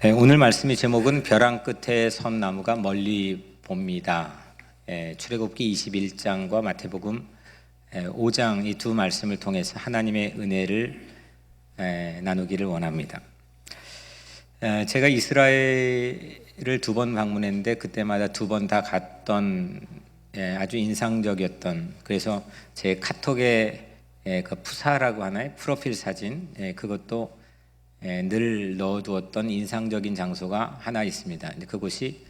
오늘 말씀의 제목은 벼랑 끝에 선 나무가 멀리 봅니다. 출애굽기 21장과 마태복음 5장 이 두 말씀을 통해서 하나님의 은혜를 나누기를 원합니다. 제가 이스라엘을 두 번 방문했는데 그때마다 두 번 다 갔던 아주 인상적이었던, 그래서 제 카톡에 그 푸사라고 하나요? 프로필 사진, 그것도 늘 넣어두었던 인상적인 장소가 하나 있습니다. 그곳이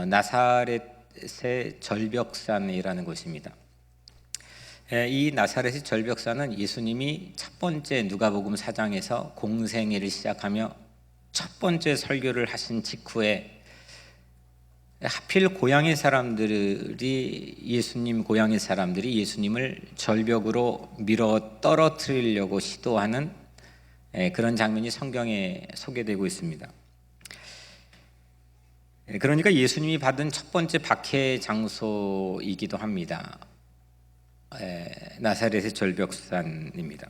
나사렛의 절벽산이라는 곳입니다. 이 나사렛의 절벽산은 예수님이 첫 번째 누가복음 4장에서 공생애를 시작하며 첫 번째 설교를 하신 직후에 하필 고향의 사람들이 예수님을 절벽으로 밀어 떨어뜨리려고 시도하는 그런 장면이 성경에 소개되고 있습니다. 그러니까 예수님이 받은 첫 번째 박해 장소이기도 합니다. 나사렛의 절벽산입니다.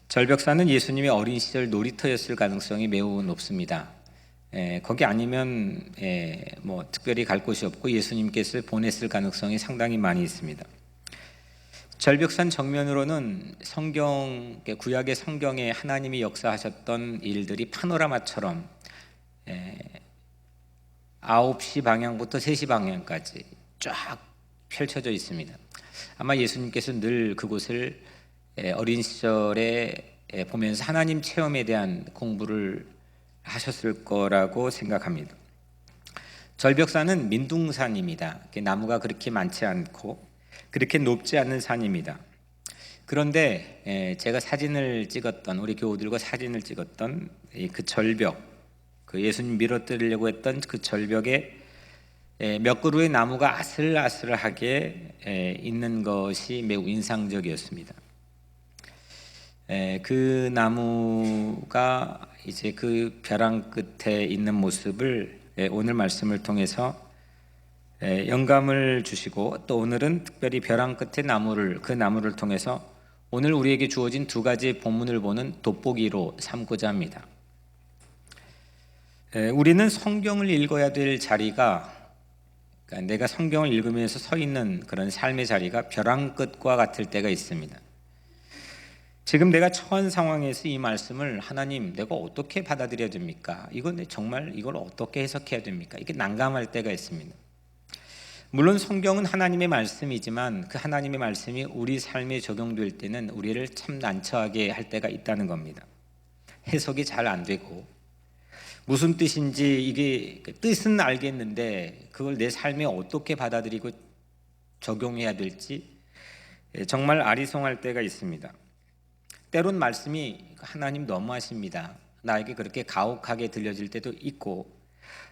절벽산은 예수님의 어린 시절 놀이터였을 가능성이 매우 높습니다. 거기 아니면 특별히 갈 곳이 없고 예수님께서 보냈을 가능성이 상당히 많이 있습니다. 절벽산 정면으로는 구약의 성경에 하나님이 역사하셨던 일들이 파노라마처럼 9시 방향부터 3시 방향까지 쫙 펼쳐져 있습니다. 아마 예수님께서 늘 그곳을 어린 시절에 보면서 하나님 체험에 대한 공부를 하셨을 거라고 생각합니다. 절벽산은 민둥산입니다. 나무가 그렇게 많지 않고 그렇게 높지 않은 산입니다. 그런데 제가 우리 교우들과 사진을 찍었던 그 절벽, 그 예수님 밀어뜨리려고 했던 그 절벽에 몇 그루의 나무가 아슬아슬하게 있는 것이 매우 인상적이었습니다. 그 나무가 이제 그 벼랑 끝에 있는 모습을 오늘 말씀을 통해서 영감을 주시고, 또 오늘은 특별히 벼랑 끝의 그 나무를 통해서 오늘 우리에게 주어진 두 가지 본문을 보는 돋보기로 삼고자 합니다. 우리는 성경을 읽어야 될 자리가, 그러니까 내가 성경을 읽으면서 서 있는 그런 삶의 자리가 벼랑 끝과 같을 때가 있습니다. 지금 내가 처한 상황에서 이 말씀을 하나님, 내가 어떻게 받아들여야 됩니까? 정말 이걸 어떻게 해석해야 됩니까? 이게 난감할 때가 있습니다. 물론 성경은 하나님의 말씀이지만 그 하나님의 말씀이 우리 삶에 적용될 때는 우리를 참 난처하게 할 때가 있다는 겁니다. 해석이 잘 안 되고, 무슨 뜻인지 이게 뜻은 알겠는데 그걸 내 삶에 어떻게 받아들이고 적용해야 될지 정말 아리송할 때가 있습니다. 때론 말씀이 하나님 너무하십니다, 나에게 그렇게 가혹하게 들려질 때도 있고,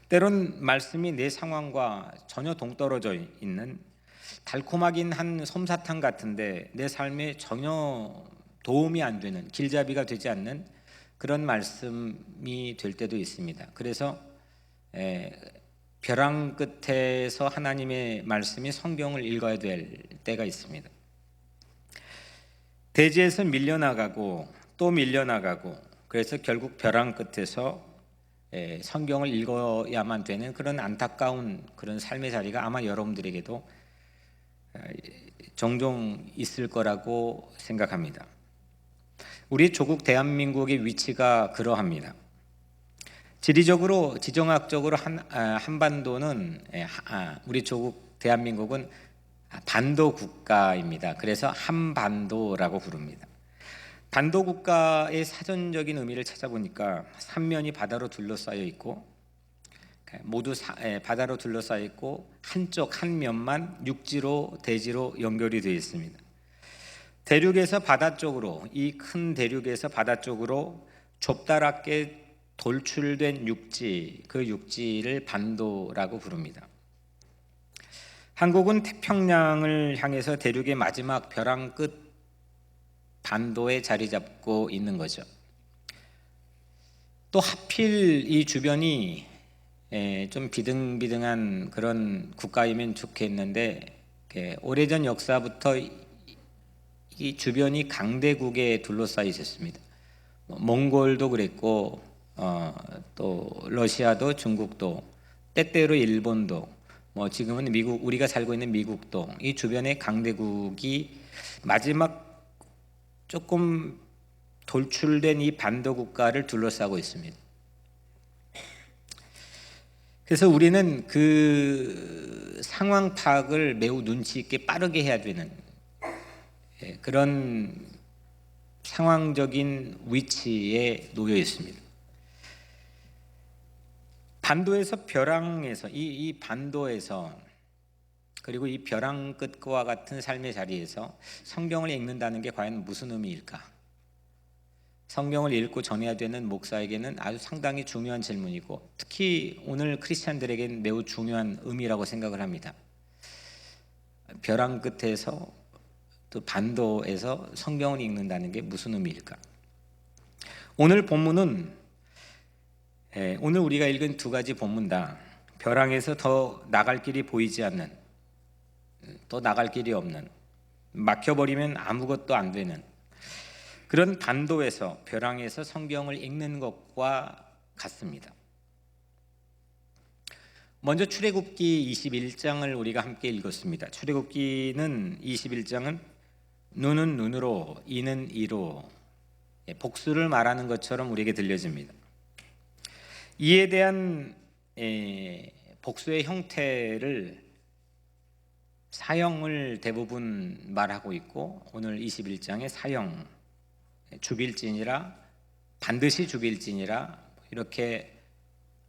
때론 말씀이 내 상황과 전혀 동떨어져 있는 달콤하긴 한 솜사탕 같은데 내 삶에 전혀 도움이 안 되는, 길잡이가 되지 않는 그런 말씀이 될 때도 있습니다. 그래서 벼랑 끝에서 하나님의 말씀이 성경을 읽어야 될 때가 있습니다. 대지에서 밀려나가고 또 밀려나가고, 그래서 결국 벼랑 끝에서 성경을 읽어야만 되는 그런 안타까운 그런 삶의 자리가 아마 여러분들에게도 종종 있을 거라고 생각합니다. 우리 조국 대한민국의 위치가 그러합니다. 지정학적으로 한반도는, 우리 조국 대한민국은 반도 국가입니다. 그래서 한반도라고 부릅니다. 반도 국가의 사전적인 의미를 찾아보니까 삼면이 바다로 둘러싸여 있고, 바다로 둘러싸여 있고 한쪽 한 면만 육지로, 대지로 연결이 되어 있습니다. 대륙에서 바다 쪽으로, 이 큰 대륙에서 바다 쪽으로 좁다랗게 돌출된 육지, 그 육지를 반도라고 부릅니다. 한국은 태평양을 향해서 대륙의 마지막 벼랑 끝 반도에 자리 잡고 있는 거죠. 또 하필 이 주변이 좀 비등비등한 그런 국가이면 좋겠는데, 오래전 역사부터 이 주변이 강대국에 둘러싸여 있었습니다. 몽골도 그랬고 또 러시아도 중국도 때때로 일본도 뭐 지금은 미국 우리가 살고 있는 미국도 이 주변의 강대국이 마지막 조금 돌출된 이 반도 국가를 둘러싸고 있습니다. 그래서 우리는 그 상황 파악을 매우 눈치 있게 빠르게 해야 되는 그런 상황적인 위치에 놓여 있습니다. 반도에서 벼랑에서 이 반도에서 그리고 이 벼랑 끝과 같은 삶의 자리에서 성경을 읽는다는 게 과연 무슨 의미일까? 성경을 읽고 전해야 되는 목사에게는 아주 상당히 중요한 질문이고 특히 오늘 크리스찬들에게는 매우 중요한 의미라고 생각을 합니다. 벼랑 끝에서 또 반도에서 성경을 읽는다는 게 무슨 의미일까? 오늘 본문은 오늘 우리가 읽은 두 가지 본문 다 벼랑에서 더 나갈 길이 보이지 않는, 더 나갈 길이 없는, 막혀버리면 아무것도 안 되는 그런 반도에서 벼랑에서 성경을 읽는 것과 같습니다. 먼저 출애굽기 21장을 우리가 함께 읽었습니다. 출애굽기는 21장은 눈은 눈으로 이는 이로 복수를 말하는 것처럼 우리에게 들려집니다. 이에 대한 복수의 형태를 사형을 대부분 말하고 있고 오늘 21장의 사형, 죽일지니라, 반드시 죽일지니라 이렇게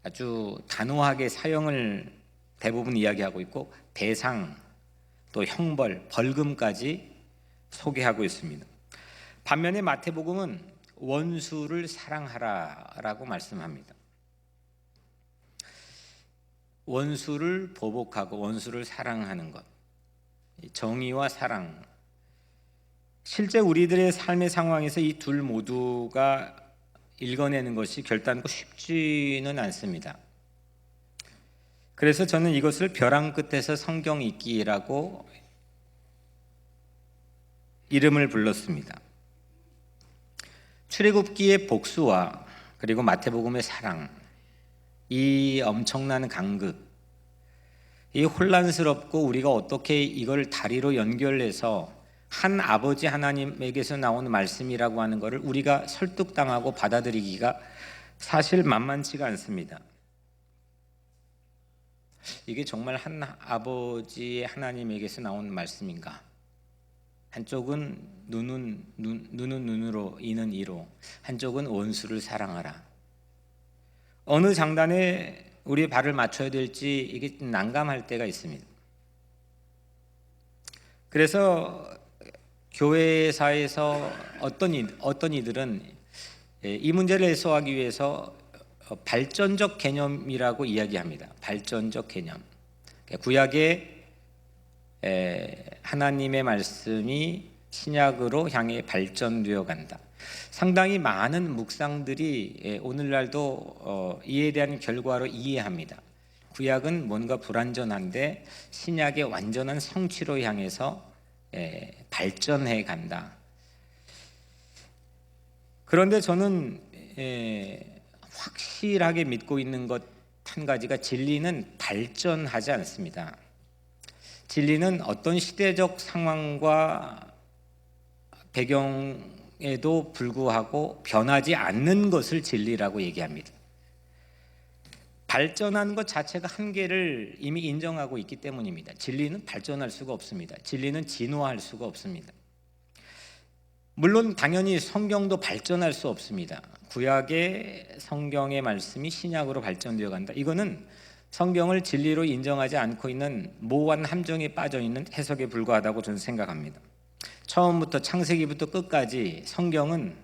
아주 단호하게 사형을 대부분 이야기하고 있고 배상, 또 형벌, 벌금까지 소개하고 있습니다. 반면에 마태복음은 원수를 사랑하라라고 말씀합니다. 원수를 보복하고 원수를 사랑하는 것, 정의와 사랑. 실제 우리들의 삶의 상황에서 이 둘 모두가 읽어내는 것이 결단코 쉽지는 않습니다. 그래서 저는 이것을 벼랑 끝에서 성경 읽기라고 이름을 불렀습니다. 출애굽기의 복수와 그리고 마태복음의 사랑, 이 엄청난 간극, 이 혼란스럽고 우리가 어떻게 이걸 다리로 연결해서 한 아버지 하나님에게서 나오는 말씀이라고 하는 것을 우리가 설득당하고 받아들이기가 사실 만만치가 않습니다. 이게 정말 한 아버지 하나님에게서 나온 말씀인가? 한쪽은 눈은 눈으로 이는 이로, 한쪽은 원수를 사랑하라. 어느 장단에 우리의 발을 맞춰야 될지 이게 난감할 때가 있습니다. 그래서 교회사에서 어떤 이들은 이 문제를 해소하기 위해서 발전적 개념이라고 이야기합니다. 발전적 개념. 구약의 하나님의 말씀이 신약으로 향해 발전되어 간다. 상당히 많은 묵상들이 오늘날도 이에 대한 결과로 이해합니다. 구약은 뭔가 불완전한데 신약의 완전한 성취로 향해서 발전해 간다. 그런데 저는 확실하게 믿고 있는 것 한 가지가 진리는 발전하지 않습니다. 진리는 어떤 시대적 상황과 배경에도 불구하고 변하지 않는 것을 진리라고 얘기합니다. 발전하는 것 자체가 한계를 이미 인정하고 있기 때문입니다. 진리는 발전할 수가 없습니다. 진리는 진화할 수가 없습니다. 물론 당연히 성경도 발전할 수 없습니다. 구약의 성경의 말씀이 신약으로 발전되어 간다. 이거는 성경을 진리로 인정하지 않고 있는 모호한 함정에 빠져 있는 해석에 불과하다고 저는 생각합니다. 처음부터 창세기부터 끝까지 성경은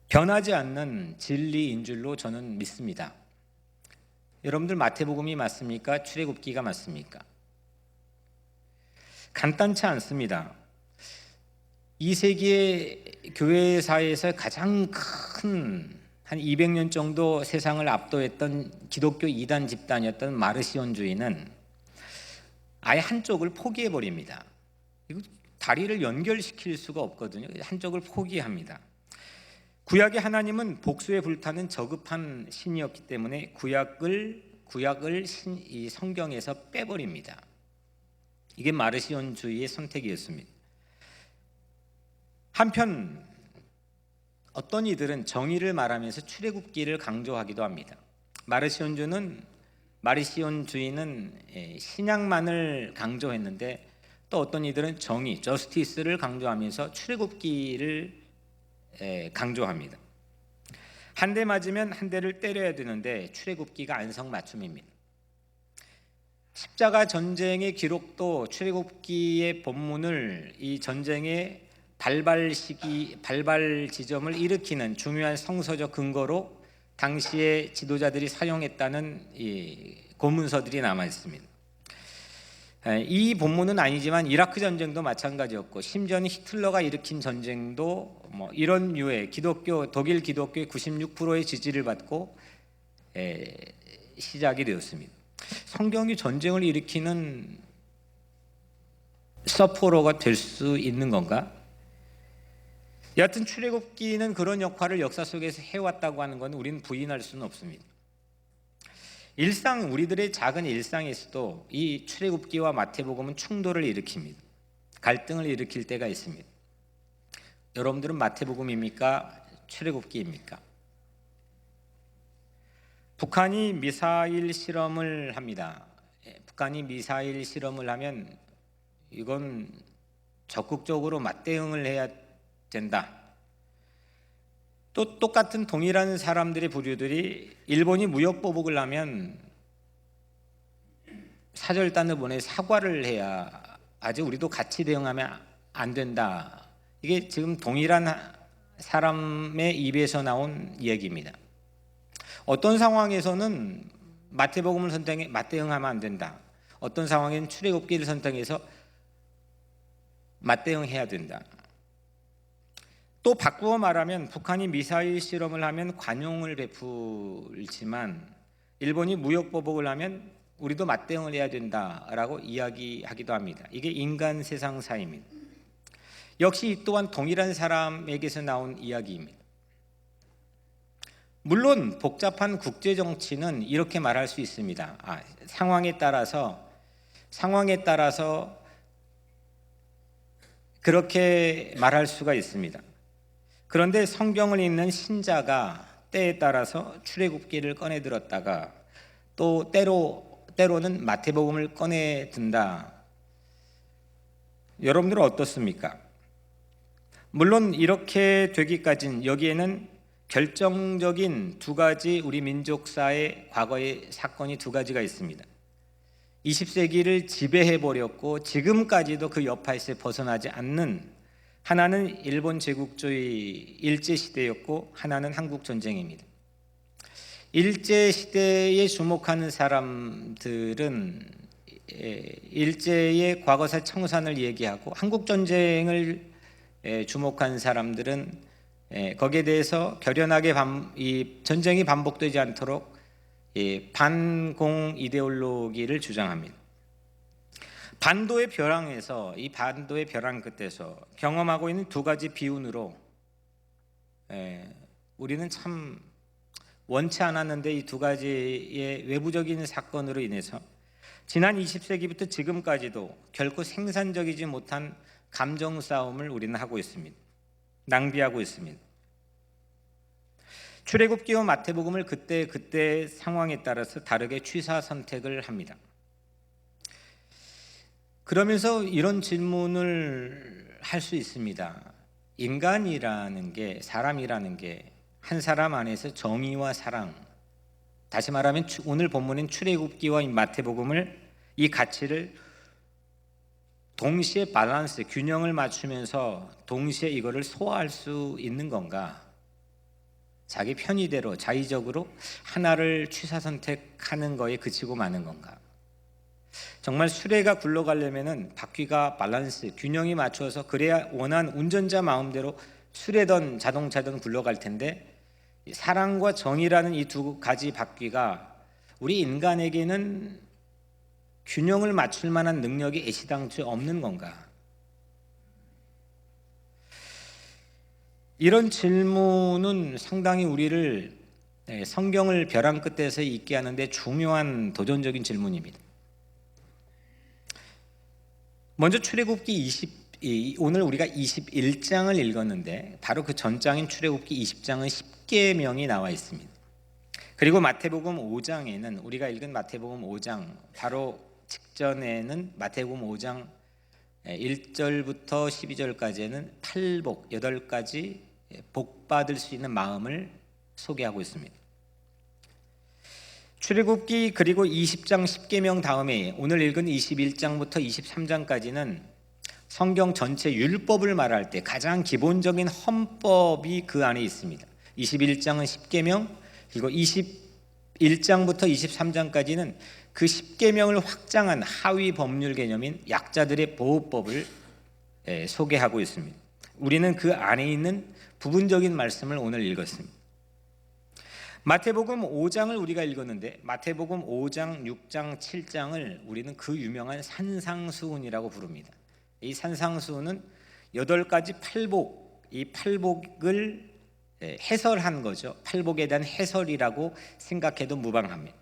변하지 않는 진리인 줄로 저는 믿습니다. 여러분들 마태복음이 맞습니까? 출애굽기가 맞습니까? 간단치 않습니다. 2세기의 교회사에서 가장 큰 한 200년 정도 세상을 압도했던 기독교 이단 집단이었던 마르시온주의는 아예 한쪽을 포기해버립니다. 이거 다리를 연결시킬 수가 없거든요. 한쪽을 포기합니다. 구약의 하나님은 복수에 불타는 저급한 신이었기 때문에 구약을 이 성경에서 빼버립니다. 이게 마르시온주의의 선택이었습니다. 한편 어떤 이들은 정의를 말하면서 출애굽기를 강조하기도 합니다. 마르시온주의는 신약만을 강조했는데 또 어떤 이들은 정의, 저스티스를 강조하면서 출애굽기를 강조합니다. 한 대 맞으면 한 대를 때려야 되는데 출애굽기가 안성맞춤입니다. 십자가 전쟁의 기록도 출애굽기의 본문을 이 전쟁의 발발 지점을 일으키는 중요한 성서적 근거로 당시의 지도자들이 사용했다는 이 고문서들이 남아 있습니다. 이 본문은 아니지만 이라크 전쟁도 마찬가지였고 심지어는 히틀러가 일으킨 전쟁도 이런 류의 독일 기독교의 96%의 지지를 받고 시작이 되었습니다. 성경이 전쟁을 일으키는 서포러가 될 수 있는 건가? 여하튼 출애굽기는 그런 역할을 역사 속에서 해왔다고 하는 건 우리는 부인할 수는 없습니다. 우리들의 작은 일상에서도 이 출애굽기와 마태복음은 충돌을 일으킵니다. 갈등을 일으킬 때가 있습니다. 여러분들은 마태복음입니까? 출애굽기입니까? 북한이 미사일 실험을 합니다. 북한이 미사일 실험을 하면 이건 적극적으로 맞대응을 해야 된다. 또 똑같은 동일한 사람들의 부류들이 일본이 무역보복을 하면 사절단을 보내 사과를 해야 하지 우리도 같이 대응하면 안 된다. 이게 지금 동일한 사람의 입에서 나온 이야기입니다. 어떤 상황에서는 마태복음을 선택해 맞대응하면 안 된다. 어떤 상황에는 출애굽기를 선택해서 맞대응해야 된다. 또 바꾸어 말하면 북한이 미사일 실험을 하면 관용을 베풀지만 일본이 무역보복을 하면 우리도 맞대응을 해야 된다라고 이야기하기도 합니다. 이게 인간 세상사입니다. 역시 이 또한 동일한 사람에게서 나온 이야기입니다. 물론 복잡한 국제정치는 이렇게 말할 수 있습니다. 상황에 따라서 그렇게 말할 수가 있습니다. 그런데 성경을 읽는 신자가 때에 따라서 출애굽기를 꺼내 들었다가 또 때로는 마태복음을 꺼내 든다. 여러분들은 어떻습니까? 물론 이렇게 되기까지는 여기에는 결정적인 두 가지 우리 민족사의 과거의 사건이 두 가지가 있습니다. 20세기를 지배해버렸고 지금까지도 그 여파에서 벗어나지 않는, 하나는 일본 제국주의 일제시대였고 하나는 한국전쟁입니다. 일제시대에 주목하는 사람들은 일제의 과거사 청산을 얘기하고 한국전쟁을 주목한 사람들은 거기에 대해서 결연하게 이 전쟁이 반복되지 않도록 반공 이데올로기를 주장합니다. 반도의 벼랑 끝에서 경험하고 있는 두 가지 비운으로 우리는 참 원치 않았는데 이 두 가지의 외부적인 사건으로 인해서 지난 20세기부터 지금까지도 결코 생산적이지 못한 감정 싸움을 우리는 하고 있습니다. 낭비하고 있습니다. 출애굽기와 마태복음을 그때 상황에 따라서 다르게 취사 선택을 합니다. 그러면서 이런 질문을 할 수 있습니다. 인간이라는 게, 사람이라는 게 한 사람 안에서 정의와 사랑, 다시 말하면 오늘 본문인 출애굽기와 마태복음을, 이 가치를 동시에 균형을 맞추면서 동시에 이거를 소화할 수 있는 건가? 자기 편의대로 자의적으로 하나를 취사 선택하는 거에 그치고 마는 건가? 정말 수레가 굴러가려면은 바퀴가 균형이 맞춰서 그래야 원한 운전자 마음대로 수레든 자동차든 굴러갈 텐데, 사랑과 정의라는 이 두 가지 바퀴가 우리 인간에게는 균형을 맞출 만한 능력이 애시당초에 없는 건가? 이런 질문은 상당히 우리를 성경을 벼랑 끝에서 읽게 하는데 중요한 도전적인 질문입니다. 먼저 출애굽기 오늘 우리가 21장을 읽었는데 바로 그 전장인 출애굽기 20장은 10계명이 나와 있습니다. 그리고 마태복음 5장에는 우리가 읽은 마태복음 5장 바로 직전에는 마태복음 5장 1절부터 12절까지는 팔복 8가지 복 받을 수 있는 마음을 소개하고 있습니다. 출애굽기 그리고 20장 10계명 다음에 오늘 읽은 21장부터 23장까지는 성경 전체 율법을 말할 때 가장 기본적인 헌법이 그 안에 있습니다. 21장은 10계명, 그리고 21장부터 23장까지는 그 10계명을 확장한 하위 법률 개념인 약자들의 보호법을 소개하고 있습니다. 우리는 그 안에 있는 부분적인 말씀을 오늘 읽었습니다. 마태복음 5장을 우리가 읽었는데 마태복음 5장, 6장, 7장을 우리는 그 유명한 산상수훈이라고 부릅니다. 이 산상수훈은 8가지 팔복, 이 팔복을 해설한 거죠. 팔복에 대한 해설이라고 생각해도 무방합니다.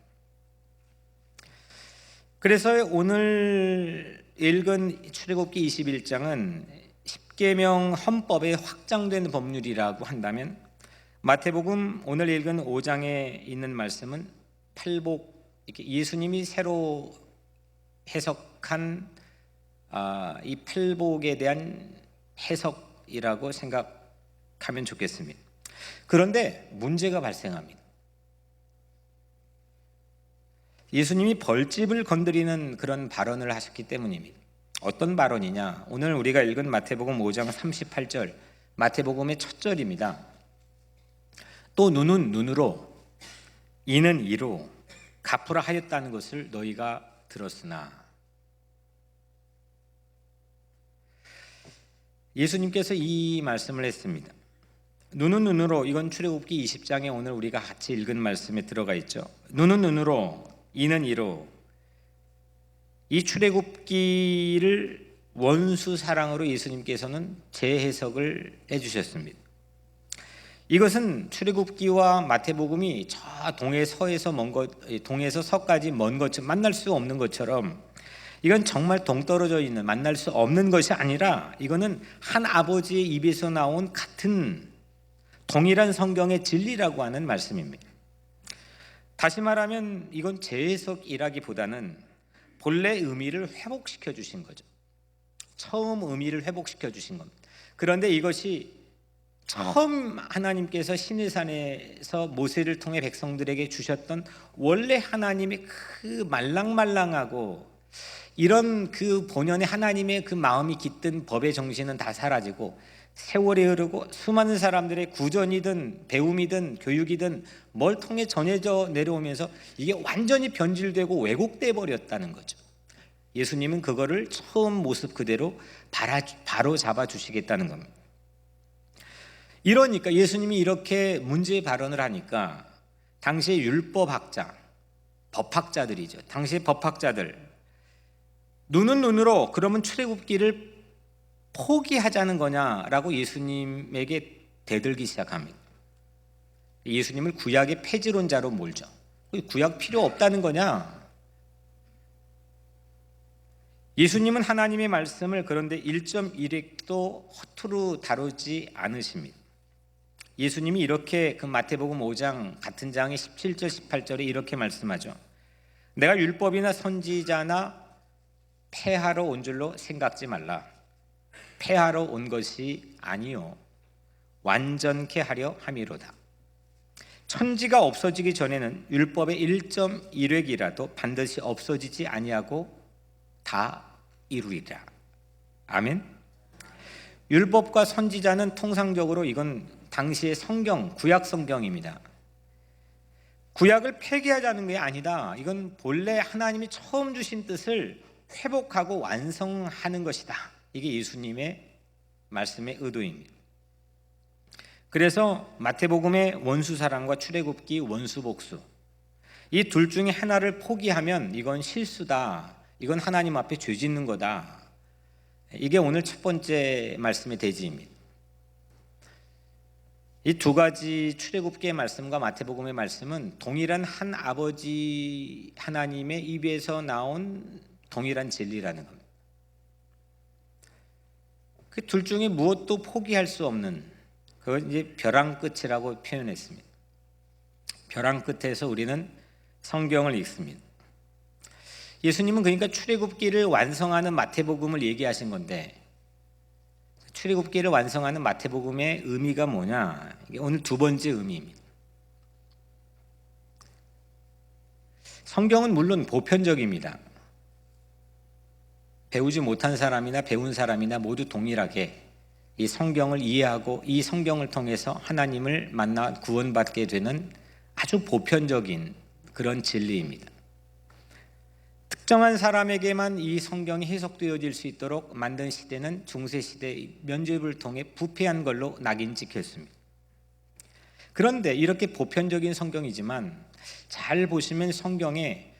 그래서 오늘 읽은 출애굽기 21장은 10계명 헌법에 확장된 법률이라고 한다면 마태복음 오늘 읽은 5장에 있는 말씀은 팔복, 이렇게 예수님이 새로 해석한 이 팔복에 대한 해석이라고 생각하면 좋겠습니다. 그런데 문제가 발생합니다. 예수님이 벌집을 건드리는 그런 발언을 하셨기 때문입니다. 어떤 발언이냐? 오늘 우리가 읽은 마태복음 5장 38절, 마태복음의 첫 절입니다. 또 눈은 눈으로, 이는 이로 갚으라 하였다는 것을 너희가 들었으나. 예수님께서 이 말씀을 했습니다. 눈은 눈으로, 이건 출애굽기 20장에 오늘 우리가 같이 읽은 말씀에 들어가 있죠. 눈은 눈으로, 이는 이로. 이 출애굽기를 원수 사랑으로 예수님께서는 재해석을 해주셨습니다. 이것은 출애굽기와 마태복음이 저 동에서에서 동에서 서까지 먼 것처럼 만날 수 없는 것처럼 이건 정말 동떨어져 있는 만날 수 없는 것이 아니라 이거는 한 아버지의 입에서 나온 같은 동일한 성경의 진리라고 하는 말씀입니다. 다시 말하면 이건 재해석이라기보다는 본래 의미를 회복시켜 주신 거죠. 처음 의미를 회복시켜 주신 겁니다. 그런데 이것이 처음 하나님께서 시내산에서 모세를 통해 백성들에게 주셨던 원래 하나님의 그 말랑말랑하고 이런 그 본연의 하나님의 그 마음이 깃든 법의 정신은 다 사라지고 세월이 흐르고 수많은 사람들의 구전이든 배움이든 교육이든 뭘 통해 전해져 내려오면서 이게 완전히 변질되고 왜곡돼 버렸다는 거죠. 예수님은 그거를 처음 모습 그대로 바로 잡아주시겠다는 겁니다. 이러니까 예수님이 이렇게 문제 발언을 하니까 당시의 율법학자, 법학자들이죠. 당시의 법학자들 눈은 눈으로 그러면 출애굽기를 포기하자는 거냐라고 예수님에게 대들기 시작합니다. 예수님을 구약의 폐지론자로 몰죠. 구약 필요 없다는 거냐? 예수님은 하나님의 말씀을 그런데 1.1획도 허투루 다루지 않으십니다. 예수님이 이렇게 그 마태복음 5장 같은 장의 17절 18절에 이렇게 말씀하죠. 내가 율법이나 선지자나 폐하러 온 줄로 생각지 말라. 폐하러 온 것이 아니요 완전케 하려 함이로다. 천지가 없어지기 전에는 율법의 1.1획이라도 반드시 없어지지 아니하고 다 이루리라. 아멘. 율법과 선지자는 통상적으로 이건 당시의 성경, 구약 성경입니다. 구약을 폐기하자는 게 아니다. 이건 본래 하나님이 처음 주신 뜻을 회복하고 완성하는 것이다. 이게 예수님의 말씀의 의도입니다. 그래서 마태복음의 원수사랑과 출애굽기 원수복수, 이 둘 중에 하나를 포기하면 이건 실수다. 이건 하나님 앞에 죄 짓는 거다. 이게 오늘 첫 번째 말씀의 대지입니다. 이 두 가지 출애굽기의 말씀과 마태복음의 말씀은 동일한 한 아버지 하나님의 입에서 나온 동일한 진리라는 겁니다. 그 둘 중에 무엇도 포기할 수 없는, 그걸 이제 벼랑 끝이라고 표현했습니다. 벼랑 끝에서 우리는 성경을 읽습니다. 예수님은 그러니까 출애굽기를 완성하는 마태복음을 얘기하신 건데, 출애굽기를 완성하는 마태복음의 의미가 뭐냐? 이게 오늘 두 번째 의미입니다. 성경은 물론 보편적입니다. 배우지 못한 사람이나 배운 사람이나 모두 동일하게 이 성경을 이해하고 이 성경을 통해서 하나님을 만나 구원받게 되는 아주 보편적인 그런 진리입니다. 특정한 사람에게만 이 성경이 해석되어질 수 있도록 만든 시대는 중세시대 면죄부를 통해 부패한 걸로 낙인 찍혔습니다. 그런데 이렇게 보편적인 성경이지만 잘 보시면 성경에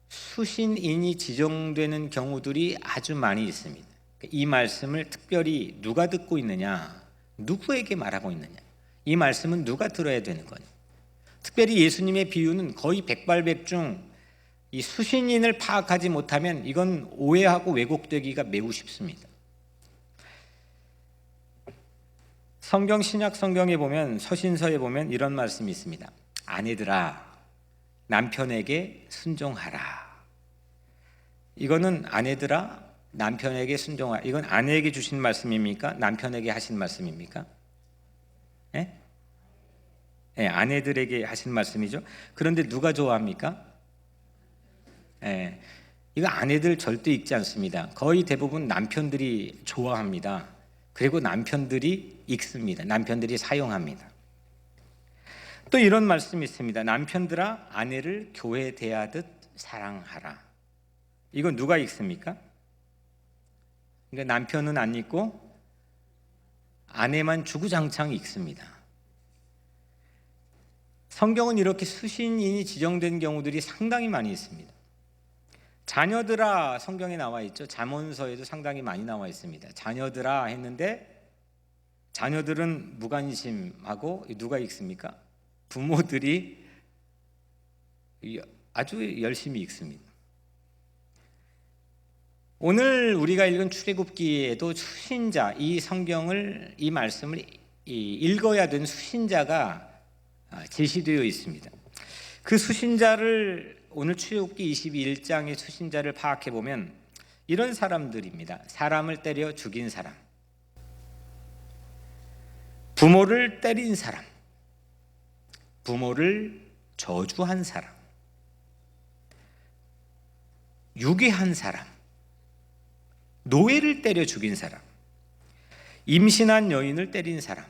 수신인이 지정되는 경우들이 아주 많이 있습니다. 이 말씀을 특별히 누가 듣고 있느냐, 누구에게 말하고 있느냐, 이 말씀은 누가 들어야 되는 거냐. 특별히 예수님의 비유는 거의 백발백중 이 수신인을 파악하지 못하면 이건 오해하고 왜곡되기가 매우 쉽습니다. 성경 신약 성경에 보면, 서신서에 보면 이런 말씀이 있습니다. 아내들아, 남편에게 순종하라. 이거는 아내들아, 남편에게 순종하라. 이건 아내에게 주신 말씀입니까? 남편에게 하신 말씀입니까? 네? 네, 아내들에게 하신 말씀이죠. 그런데 누가 좋아합니까? 예, 이거 아내들 절대 읽지 않습니다. 거의 대부분 남편들이 좋아합니다. 그리고 남편들이 읽습니다. 남편들이 사용합니다. 또 이런 말씀이 있습니다. 남편들아, 아내를 교회 대하듯 사랑하라. 이건 누가 읽습니까? 그러니까 남편은 안 읽고 아내만 주구장창 읽습니다. 성경은 이렇게 수신인이 지정된 경우들이 상당히 많이 있습니다. 자녀들아, 성경에 나와 있죠. 잠언서에도 상당히 많이 나와 있습니다. 자녀들아 했는데 자녀들은 무관심하고 누가 읽습니까? 부모들이 아주 열심히 읽습니다. 오늘 우리가 읽은 출애굽기에도 수신자, 이 성경을, 이 말씀을 읽어야 되는 수신자가 제시되어 있습니다. 그 수신자를 오늘 출애굽기 22장의 수신자를 파악해 보면 이런 사람들입니다. 사람을 때려 죽인 사람, 부모를 때린 사람, 부모를 저주한 사람, 유괴한 사람, 노예를 때려 죽인 사람, 임신한 여인을 때린 사람.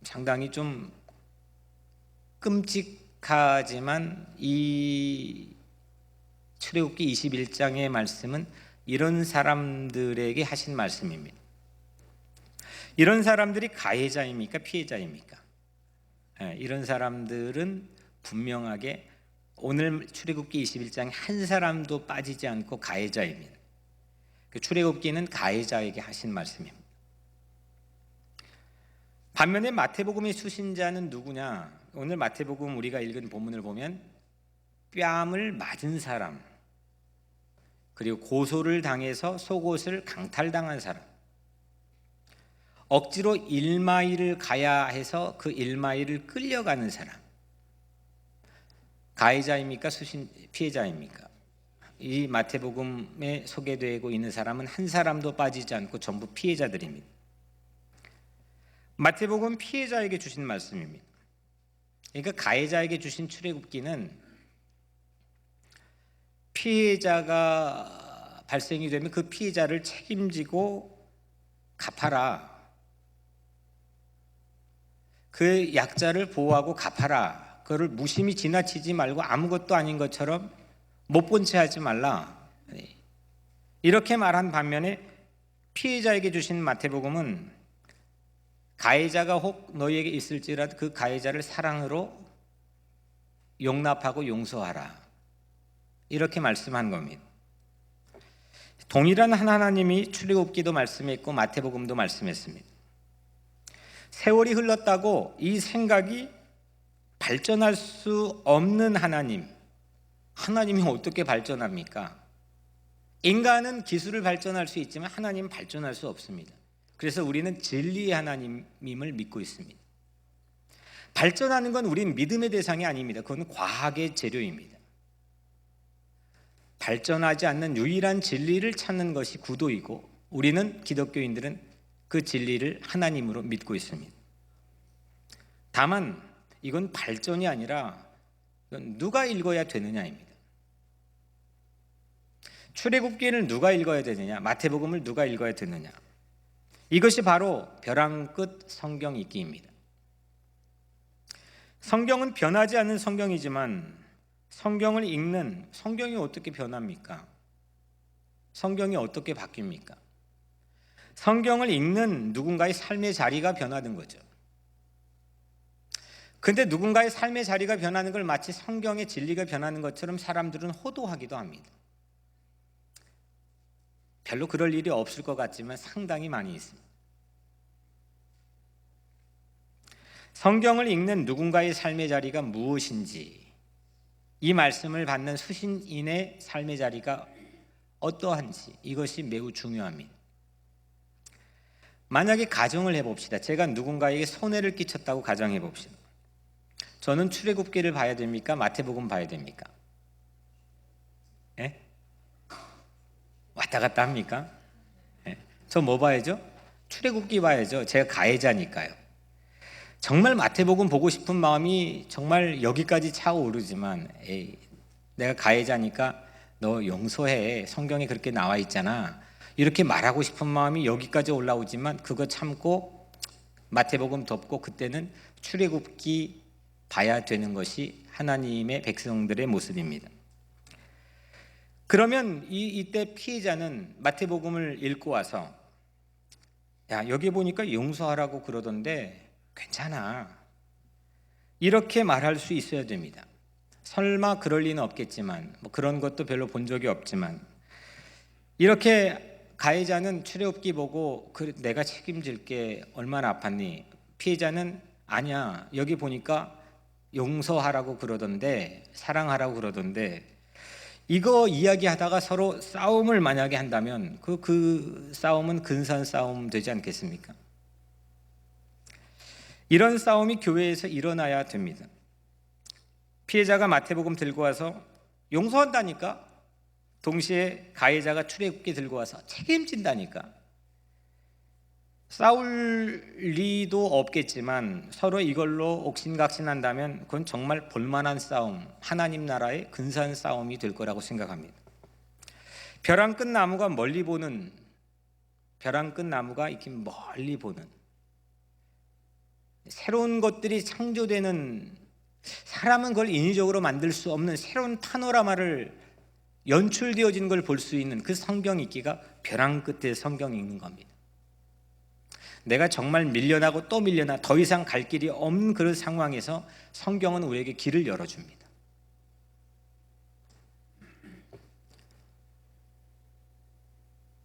상당히 좀 끔찍하지만 이 출애굽기 21장의 말씀은 이런 사람들에게 하신 말씀입니다. 이런 사람들이 가해자입니까? 피해자입니까? 이런 사람들은 분명하게 오늘 출애굽기 21장에 한 사람도 빠지지 않고 가해자입니다. 그 출애굽기는 가해자에게 하신 말씀입니다. 반면에 마태복음의 수신자는 누구냐? 오늘 마태복음 우리가 읽은 본문을 보면 뺨을 맞은 사람, 그리고 고소를 당해서 속옷을 강탈당한 사람, 억지로 1마일을 가야 해서 그 1마일을 끌려가는 사람, 가해자입니까? 피해자입니까? 이 마태복음에 소개되고 있는 사람은 한 사람도 빠지지 않고 전부 피해자들입니다. 마태복음 피해자에게 주신 말씀입니다. 그러니까 가해자에게 주신 출애굽기는 피해자가 발생이 되면 그 피해자를 책임지고 갚아라. 그 약자를 보호하고 갚아라. 그거를 무심히 지나치지 말고 아무것도 아닌 것처럼 못 본 채 하지 말라. 이렇게 말한 반면에 피해자에게 주신 마태복음은 가해자가 혹 너희에게 있을지라도 그 가해자를 사랑으로 용납하고 용서하라. 이렇게 말씀한 겁니다. 동일한 한 하나님이 출애굽기도 말씀했고 마태복음도 말씀했습니다. 세월이 흘렀다고 이 생각이 발전할 수 없는 하나님이 어떻게 발전합니까? 인간은 기술을 발전할 수 있지만 하나님은 발전할 수 없습니다. 그래서 우리는 진리의 하나님임을 믿고 있습니다. 발전하는 건 우린 믿음의 대상이 아닙니다. 그건 과학의 재료입니다. 발전하지 않는 유일한 진리를 찾는 것이 구도이고, 우리는 기독교인들은 그 진리를 하나님으로 믿고 있습니다. 다만 이건 발전이 아니라 이건 누가 읽어야 되느냐입니다. 출애굽기를 누가 읽어야 되느냐, 마태복음을 누가 읽어야 되느냐, 이것이 바로 벼랑 끝 성경 읽기입니다. 성경은 변하지 않는 성경이지만 성경을 읽는, 성경이 어떻게 변합니까? 성경이 어떻게 바뀝니까? 성경을 읽는 누군가의 삶의 자리가 변하는 거죠. 근데 누군가의 삶의 자리가 변하는 걸 마치 성경의 진리가 변하는 것처럼 사람들은 호도하기도 합니다. 별로 그럴 일이 없을 것 같지만 상당히 많이 있습니다. 성경을 읽는 누군가의 삶의 자리가 무엇인지, 이 말씀을 받는 수신인의 삶의 자리가 어떠한지, 이것이 매우 중요합니다. 만약에 가정을 해봅시다. 제가 누군가에게 손해를 끼쳤다고 가정해 봅시다. 저는 출애굽기를 봐야 됩니까? 마태복음 봐야 됩니까? 예? 왔다 갔다 합니까? 예? 저 뭐 봐야죠? 출애굽기 봐야죠. 제가 가해자니까요. 정말 마태복음 보고 싶은 마음이 정말 여기까지 차오르지만, 에이, 내가 가해자니까 너 용서해, 성경에 그렇게 나와 있잖아, 이렇게 말하고 싶은 마음이 여기까지 올라오지만 그거 참고 마태복음 덮고 그때는 출애굽기 봐야 되는 것이 하나님의 백성들의 모습입니다. 그러면 이때 피해자는 마태복음을 읽고 와서, 야, 여기 보니까 용서하라고 그러던데 괜찮아, 이렇게 말할 수 있어야 됩니다. 설마 그럴 리는 없겠지만, 뭐 그런 것도 별로 본 적이 없지만, 이렇게 가해자는 출애굽기 보고 내가 책임질게, 얼마나 아팠니? 피해자는 아니야, 여기 보니까 용서하라고 그러던데, 사랑하라고 그러던데, 이거 이야기하다가 서로 싸움을 만약에 한다면 그 싸움은 근사한 싸움 되지 않겠습니까? 이런 싸움이 교회에서 일어나야 됩니다. 피해자가 마태복음 들고 와서 용서한다니까, 동시에 가해자가 출애굽기 들고 와서 책임진다니까, 싸울 리도 없겠지만 서로 이걸로 옥신각신한다면 그건 정말 볼만한 싸움, 하나님 나라의 근사한 싸움이 될 거라고 생각합니다. 벼랑 끝 나무가 멀리 보는, 벼랑 끝 나무가 이렇게 멀리 보는, 새로운 것들이 창조되는, 사람은 그걸 인위적으로 만들 수 없는 새로운 파노라마를 연출되어진 걸 볼 수 있는 그 성경 읽기가 벼랑 끝에 성경 읽는 겁니다. 내가 정말 밀려나고 또 밀려나 더 이상 갈 길이 없는 그런 상황에서 성경은 우리에게 길을 열어줍니다.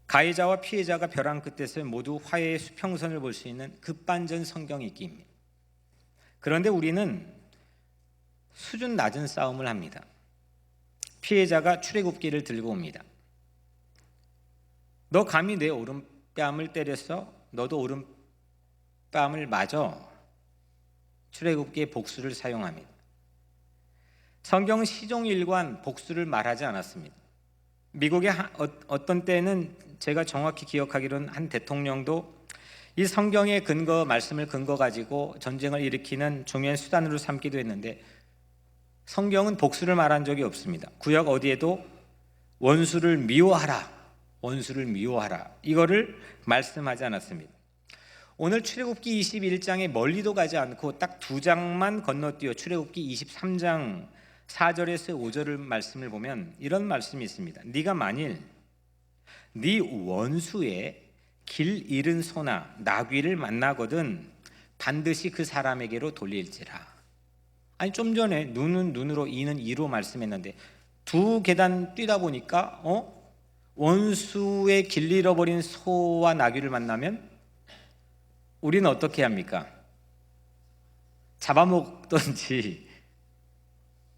가해자와 피해자가 벼랑 끝에서 모두 화해의 수평선을 볼 수 있는 급반전 성경 읽기입니다. 그런데 우리는 수준 낮은 싸움을 합니다. 피해자가 출애굽기를 들고 옵니다. 너 감히 내 오른뺨을 때렸어? 너도 오른뺨을 맞아. 출애굽기의 복수를 사용합니다. 성경은 시종일관 복수를 말하지 않았습니다. 미국의 어떤 때는, 제가 정확히 기억하기로는 한 대통령도 이 성경의 말씀을 근거 가지고 전쟁을 일으키는 중요한 수단으로 삼기도 했는데, 성경은 복수를 말한 적이 없습니다. 구약 어디에도 원수를 미워하라, 원수를 미워하라, 이거를 말씀하지 않았습니다. 오늘 출애굽기 21장에 멀리도 가지 않고 딱 2장만 건너뛰어 출애굽기 23장 4절에서 5절을 말씀을 보면 이런 말씀이 있습니다. 네가 만일 네 원수의 길 잃은 소나 나귀를 만나거든 반드시 그 사람에게로 돌릴지라. 아니, 좀 전에 눈은 눈으로 이는 이로 말씀했는데 2계단 뛰다 보니까 원수의 길 잃어버린 소와 나귀를 만나면 우리는 어떻게 합니까? 잡아먹던지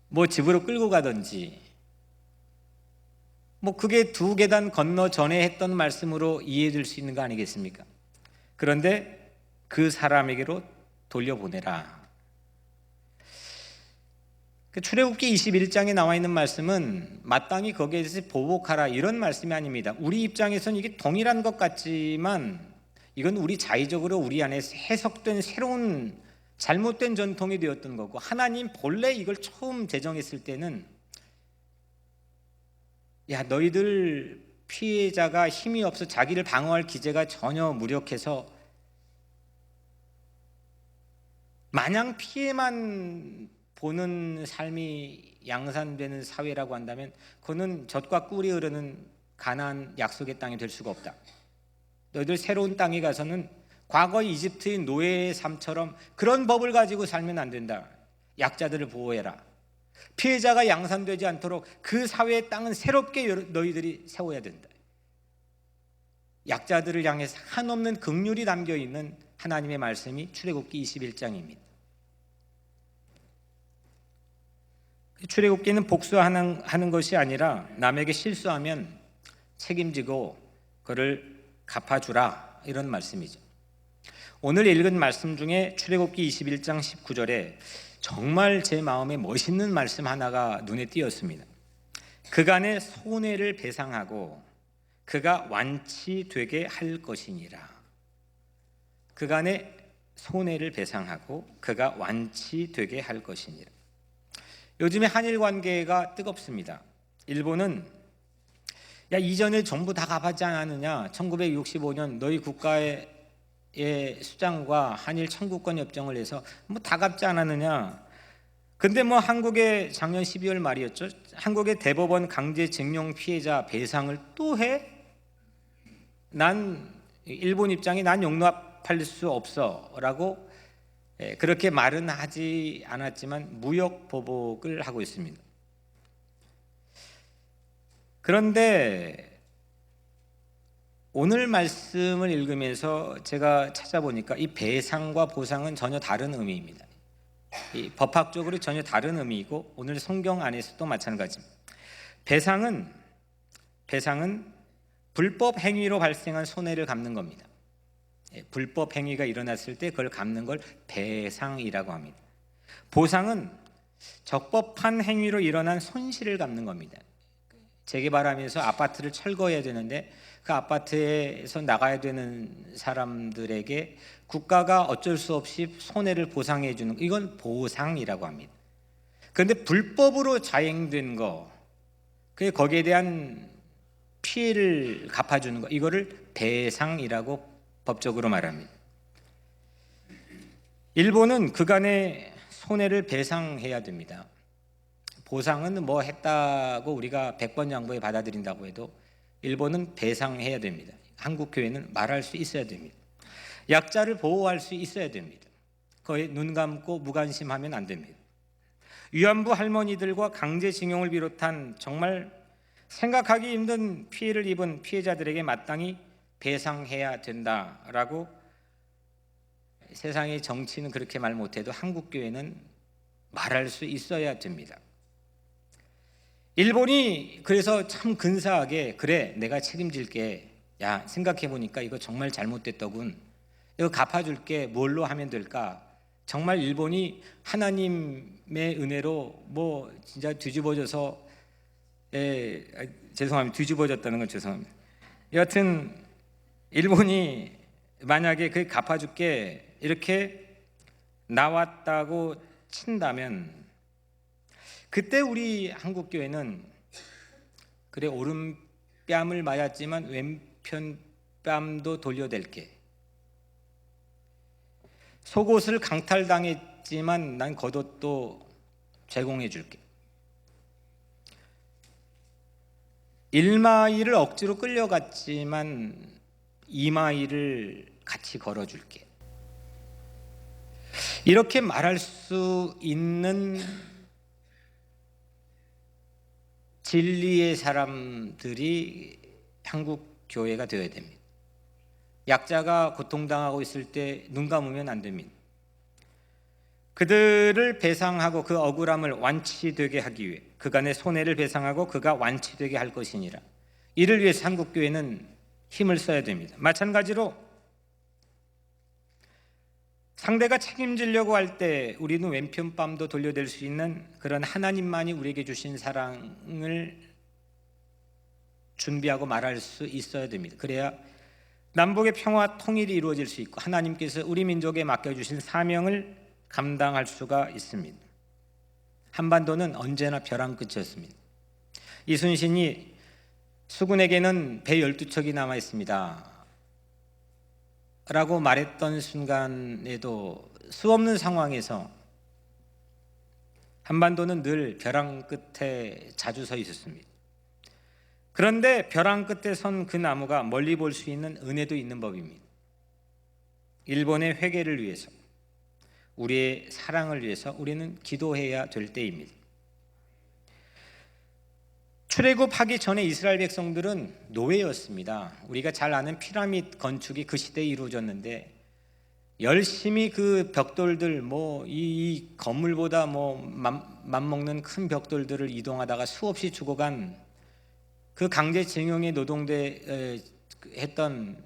뭐 집으로 끌고 가던지 뭐 그게 두 계단 건너 전에 했던 말씀으로 이해될 수 있는 거 아니겠습니까? 그런데 그 사람에게로 돌려보내라. 출애굽기 21장에 나와 있는 말씀은 마땅히 거기에 대해서 보복하라 이런 말씀이 아닙니다. 우리 입장에서는 이게 동일한 것 같지만 이건 우리 자의적으로 우리 안에 해석된 새로운 잘못된 전통이 되었던 거고, 하나님 본래 이걸 처음 제정했을 때는 야, 너희들 피해자가 힘이 없어 자기를 방어할 기제가 전혀 무력해서 마냥 피해만 보는 삶이 양산되는 사회라고 한다면 그거는 젖과 꿀이 흐르는 가나안 약속의 땅이 될 수가 없다. 너희들 새로운 땅에 가서는 과거 이집트의 노예의 삶처럼 그런 법을 가지고 살면 안 된다. 약자들을 보호해라. 피해자가 양산되지 않도록 그 사회의 땅은 새롭게 너희들이 세워야 된다. 약자들을 향해서 한없는 긍휼이 담겨있는 하나님의 말씀이 출애굽기 21장입니다. 출애굽기는 복수하는 것이 아니라 남에게 실수하면 책임지고 그를 갚아주라 이런 말씀이죠. 오늘 읽은 말씀 중에 출애굽기 21장 19절에 정말 제 마음에 멋있는 말씀 하나가 눈에 띄었습니다. 그간의 손해를 배상하고 그가 완치되게 할 것이니라. 그간의 손해를 배상하고 그가 완치되게 할 것이니라. 요즘에 한일 관계가 뜨겁습니다. 일본은 야, 이전에 전부 다 갚았지 않았느냐, 1965년 너희 국가의 수장과 한일 청구권 협정을 해서 뭐 다 갚지 않았느냐. 근데 뭐 한국의 작년 12월 말이었죠, 한국의 대법원 강제징용 피해자 배상을 또 해? 난 일본 입장이 난 용납할 수 없어 라고 그렇게 말은 하지 않았지만 무역 보복을 하고 있습니다. 그런데 오늘 말씀을 읽으면서 제가 찾아보니까 이 배상과 보상은 전혀 다른 의미입니다. 이 법학적으로 전혀 다른 의미이고 오늘 성경 안에서도 마찬가지입니다. 배상은 불법 행위로 발생한 손해를 갚는 겁니다. 불법 행위가 일어났을 때 그걸 갚는 걸 배상이라고 합니다. 보상은 적법한 행위로 일어난 손실을 갚는 겁니다. 재개발하면서 아파트를 철거해야 되는데 그 아파트에서 나가야 되는 사람들에게 국가가 어쩔 수 없이 손해를 보상해 주는 거, 이건 보상이라고 합니다. 그런데 불법으로 자행된 거, 거기에 대한 피해를 갚아주는 거, 이거를 배상이라고 법적으로 말합니다. 일본은 그간의 손해를 배상해야 됩니다. 보상은 뭐 했다고 우리가 100번 양보해 받아들인다고 해도 일본은 배상해야 됩니다. 한국 교회는 말할 수 있어야 됩니다. 약자를 보호할 수 있어야 됩니다. 거의 눈 감고 무관심하면 안 됩니다. 위안부 할머니들과 강제징용을 비롯한 정말 생각하기 힘든 피해를 입은 피해자들에게 마땅히 배상해야 된다라고 세상의 정치는 그렇게 말 못해도 한국 교회는 말할 수 있어야 됩니다. 일본이 그래서 참 근사하게 그래 내가 책임질게, 야 생각해보니까 이거 정말 잘못됐더군, 이거 갚아줄게, 뭘로 하면 될까. 정말 일본이 하나님의 은혜로 뭐 진짜 뒤집어져서 죄송합니다. 뒤집어졌다는 건 죄송합니다. 여하튼 일본이 만약에 그 갚아줄게 이렇게 나왔다고 친다면 그때 우리 한국교회는 그래 오른뺨을 맞았지만 왼편 뺨도 돌려댈게, 속옷을 강탈당했지만 난 겉옷도 제공해 줄게, 일마일을 억지로 끌려갔지만 2마일을 같이 걸어줄게, 이렇게 말할 수 있는 진리의 사람들이 한국 교회가 되어야 됩니다. 약자가 고통당하고 있을 때 눈 감으면 안 됩니다. 그들을 배상하고 그 억울함을 완치되게 하기 위해 그간의 손해를 배상하고 그가 완치되게 할 것이니라. 이를 위해서 한국교회는 힘을 써야 됩니다. 마찬가지로 상대가 책임지려고 할 때 우리는 왼편뺨도 돌려댈 수 있는 그런 하나님만이 우리에게 주신 사랑을 준비하고 말할 수 있어야 됩니다. 그래야 남북의 평화 통일이 이루어질 수 있고 하나님께서 우리 민족에 맡겨주신 사명을 감당할 수가 있습니다. 한반도는 언제나 벼랑 끝이었습니다. 이순신이 수군에게는 배 12척이 남아 있습니다 라고 말했던 순간에도 수없는 상황에서 한반도는 늘 벼랑 끝에 자주 서 있었습니다. 그런데 벼랑 끝에 선 그 나무가 멀리 볼 수 있는 은혜도 있는 법입니다. 일본의 회개를 위해서, 우리의 사랑을 위해서 우리는 기도해야 될 때입니다. 출애굽하기 전에 이스라엘 백성들은 노예였습니다. 우리가 잘 아는 피라미드 건축이 그 시대에 이루어졌는데 열심히 그 벽돌들 이 건물보다 맘먹는 큰 벽돌들을 이동하다가 수없이 죽어간 그 강제징용에 노동돼 했던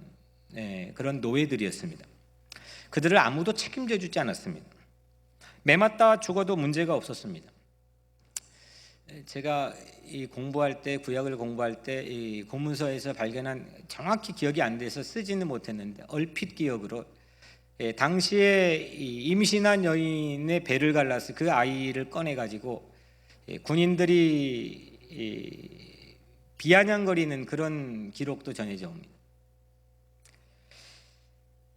그런 노예들이었습니다. 그들을 아무도 책임져 주지 않았습니다. 매맞다 죽어도 문제가 없었습니다. 제가 이 공부할 때, 구약을 공부할 때 이 공문서에서 발견한, 정확히 기억이 안 돼서 쓰지는 못했는데 얼핏 기억으로 당시에 임신한 여인의 배를 갈라서 그 아이를 꺼내 가지고 군인들이 비아냥거리는 그런 기록도 전해져 옵니다.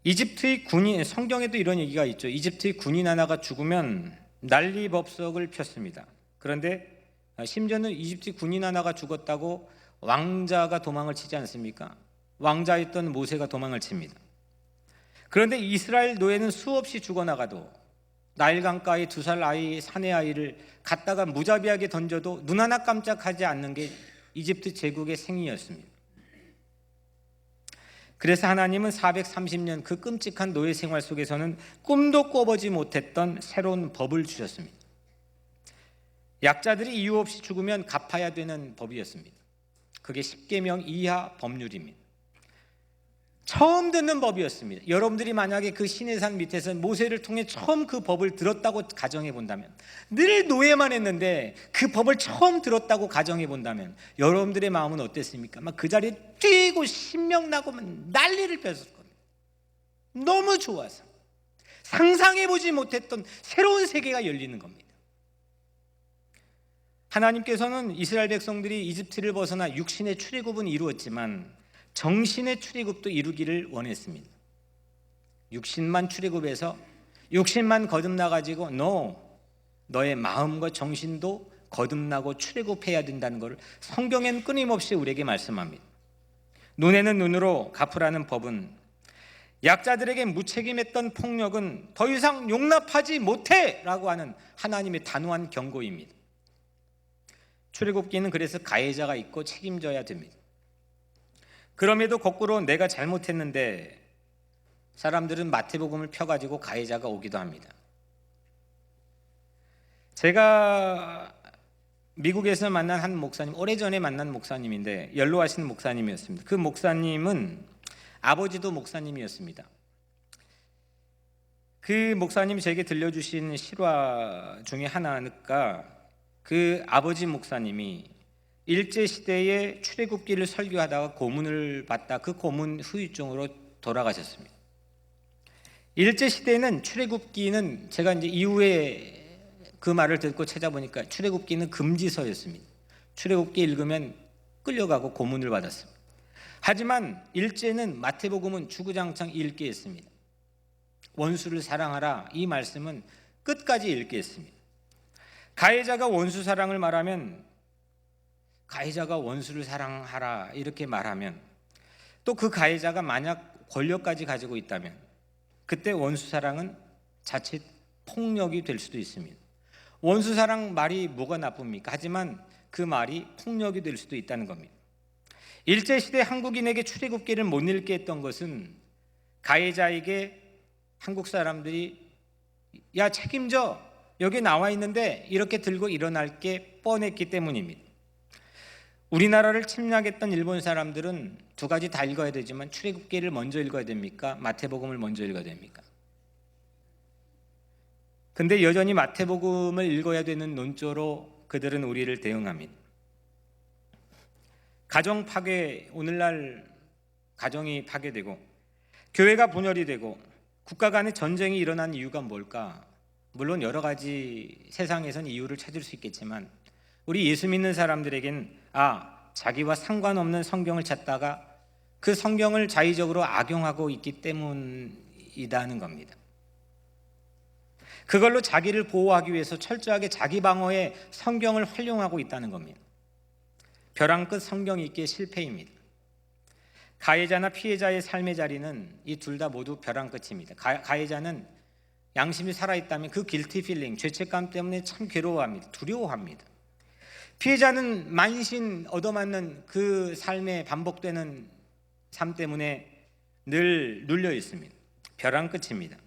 이집트의 군인, 성경에도 이런 얘기가 있죠. 이집트의 군인 하나가 죽으면 난리법석을 폈습니다. 그런데 심지어는 이집트 군인 하나가 죽었다고 왕자가 도망을 치지 않습니까? 왕자였던 모세가 도망을 칩니다. 그런데 이스라엘 노예는 수없이 죽어나가도 나일강가의 2살 아이, 사내 아이를 갖다가 무자비하게 던져도 눈 하나 깜짝하지 않는 게 이집트 제국의 생이었습니다. 그래서 하나님은 430년 그 끔찍한 노예 생활 속에서는 꿈도 꿔보지 못했던 새로운 법을 주셨습니다. 약자들이 이유 없이 죽으면 갚아야 되는 법이었습니다. 그게 십계명 이하 법률입니다. 처음 듣는 법이었습니다. 여러분들이 만약에 그 시내산 밑에서 모세를 통해 처음 그 법을 들었다고 가정해 본다면, 늘 노예만 했는데 그 법을 처음 들었다고 가정해 본다면 여러분들의 마음은 어땠습니까? 막 그 자리에 뛰고 신명나고 난리를 폈을 겁니다. 너무 좋아서 상상해 보지 못했던 새로운 세계가 열리는 겁니다. 하나님께서는 이스라엘 백성들이 이집트를 벗어나 육신의 출애굽은 이루었지만 정신의 출애굽도 이루기를 원했습니다. 육신만 출애굽해서 육신만 거듭나가지고 너의 마음과 정신도 거듭나고 출애굽해야 된다는 것을 성경엔 끊임없이 우리에게 말씀합니다. 눈에는 눈으로 갚으라는 법은 약자들에게 무책임했던 폭력은 더 이상 용납하지 못해 라고 하는 하나님의 단호한 경고입니다. 출애굽기는 그래서 가해자가 있고 책임져야 됩니다. 그럼에도 거꾸로 내가 잘못했는데 사람들은 마태복음을 펴가지고 가해자가 오기도 합니다. 제가 미국에서 만난 한 목사님, 오래전에 만난 목사님인데 연로하신 목사님이었습니다. 그 목사님은 아버지도 목사님이었습니다. 그 목사님이 제게 들려주신 실화 중에 하나가 그 아버지 목사님이 일제시대에 출애굽기를 설교하다가 고문을 받다 그 고문 후유증으로 돌아가셨습니다. 일제시대에는 출애굽기는, 제가 이제 이후에 그 말을 듣고 찾아보니까 출애굽기는 금지서였습니다. 출애굽기 읽으면 끌려가고 고문을 받았습니다. 하지만 일제는 마태복음은 주구장창 읽게 했습니다. 원수를 사랑하라, 이 말씀은 끝까지 읽게 했습니다. 가해자가 원수 사랑을 말하면, 가해자가 원수를 사랑하라 이렇게 말하면, 또 그 가해자가 만약 권력까지 가지고 있다면 그때 원수 사랑은 자칫 폭력이 될 수도 있습니다. 원수 사랑 말이 뭐가 나쁩니까? 하지만 그 말이 폭력이 될 수도 있다는 겁니다. 일제시대 한국인에게 출애굽기를 못 읽게 했던 것은 가해자에게 한국 사람들이 야 책임져, 여기 나와 있는데 이렇게 들고 일어날 게 뻔했기 때문입니다. 우리나라를 침략했던 일본 사람들은 두 가지 다 읽어야 되지만 출애굽기를 먼저 읽어야 됩니까? 마태복음을 먼저 읽어야 됩니까? 근데 여전히 마태복음을 읽어야 되는 논조로 그들은 우리를 대응합니다. 가정 파괴, 오늘날 가정이 파괴되고 교회가 분열이 되고 국가 간의 전쟁이 일어난 이유가 뭘까? 물론 여러 가지 세상에선 이유를 찾을 수 있겠지만 우리 예수 믿는 사람들에겐 자기와 상관없는 성경을 찾다가 그 성경을 자의적으로 악용하고 있기 때문이라는 겁니다. 그걸로 자기를 보호하기 위해서 철저하게 자기 방어에 성경을 활용하고 있다는 겁니다. 벼랑 끝 성경 읽기의 실패입니다. 가해자나 피해자의 삶의 자리는 이 둘 다 모두 벼랑 끝입니다. 가해자는 양심이 살아있다면 그 길티 필링, 죄책감 때문에 참 괴로워합니다. 두려워합니다. 피해자는 만신 얻어맞는 그 삶에 반복되는 삶 때문에 늘 눌려 있습니다. 벼랑 끝입니다.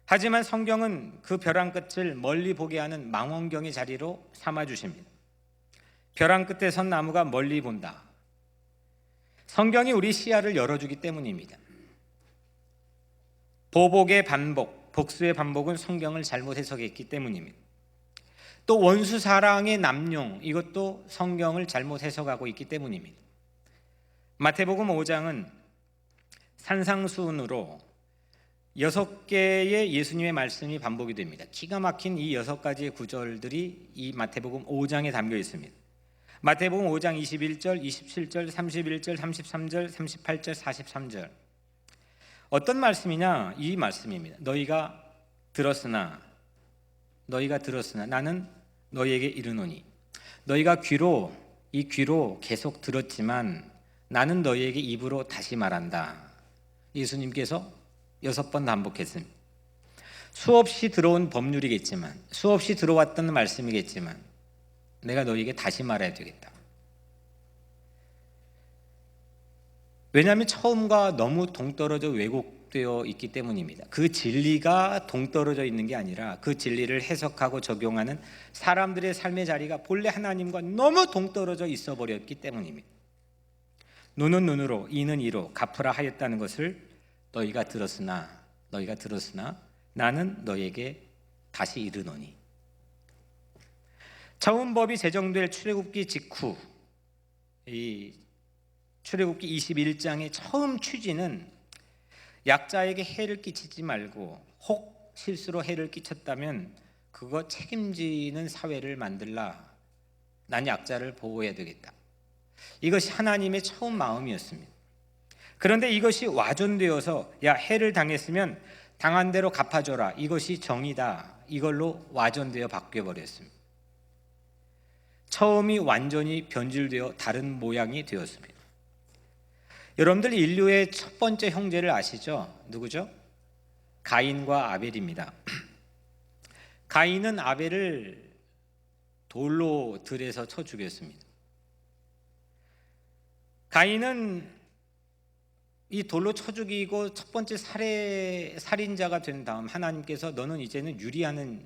하지만 성경은 그 벼랑 끝을 멀리 보게 하는 망원경의 자리로 삼아주십니다. 벼랑 끝에 선 나무가 멀리 본다. 성경이 우리 시야를 열어주기 때문입니다. 보복의 반복, 복수의 반복은 성경을 잘못 해석했기 때문입니다. 또 원수 사랑의 남용, 이것도 성경을 잘못 해석하고 있기 때문입니다. 마태복음 5장은 산상수훈으로 6개의 예수님의 말씀이 반복이 됩니다. 기가 막힌 이 6가지의 구절들이 이 마태복음 5장에 담겨 있습니다. 마태복음 5장 21절, 27절, 31절, 33절, 38절, 43절. 어떤 말씀이냐? 이 말씀입니다. 너희가 들었으나 나는 너희에게 이르노니, 너희가 이 귀로 계속 들었지만 나는 너희에게 입으로 다시 말한다. 예수님께서 6번 반복했습니다. 수없이 들어온 법률이겠지만, 수없이 들어왔던 말씀이겠지만 내가 너희에게 다시 말해야 되겠다. 왜냐하면 처음과 너무 동떨어져 왜곡되어 있기 때문입니다. 그 진리가 동떨어져 있는 게 아니라 그 진리를 해석하고 적용하는 사람들의 삶의 자리가 본래 하나님과 너무 동떨어져 있어 버렸기 때문입니다. 눈은 눈으로, 이는 이로 갚으라 하였다는 것을 너희가 들었으나 나는 너희에게 다시 이르노니. 처음 법이 제정될 출애굽기 직후, 이 출애굽기 21장의 처음 취지는 약자에게 해를 끼치지 말고 혹 실수로 해를 끼쳤다면 그거 책임지는 사회를 만들라. 난 약자를 보호해야 되겠다. 이것이 하나님의 처음 마음이었습니다. 그런데 이것이 와전되어서 해를 당했으면 당한 대로 갚아줘라. 이것이 정의다. 이걸로 와전되어 바뀌어버렸습니다. 처음이 완전히 변질되어 다른 모양이 되었습니다. 여러분들 인류의 첫 번째 형제를 아시죠? 누구죠? 가인과 아벨입니다. 가인은 아벨을 돌로 들에서 쳐 죽였습니다. 가인은 이 돌로 쳐 죽이고 첫 번째 살인자가 된 다음 하나님께서 너는 이제는 유리하는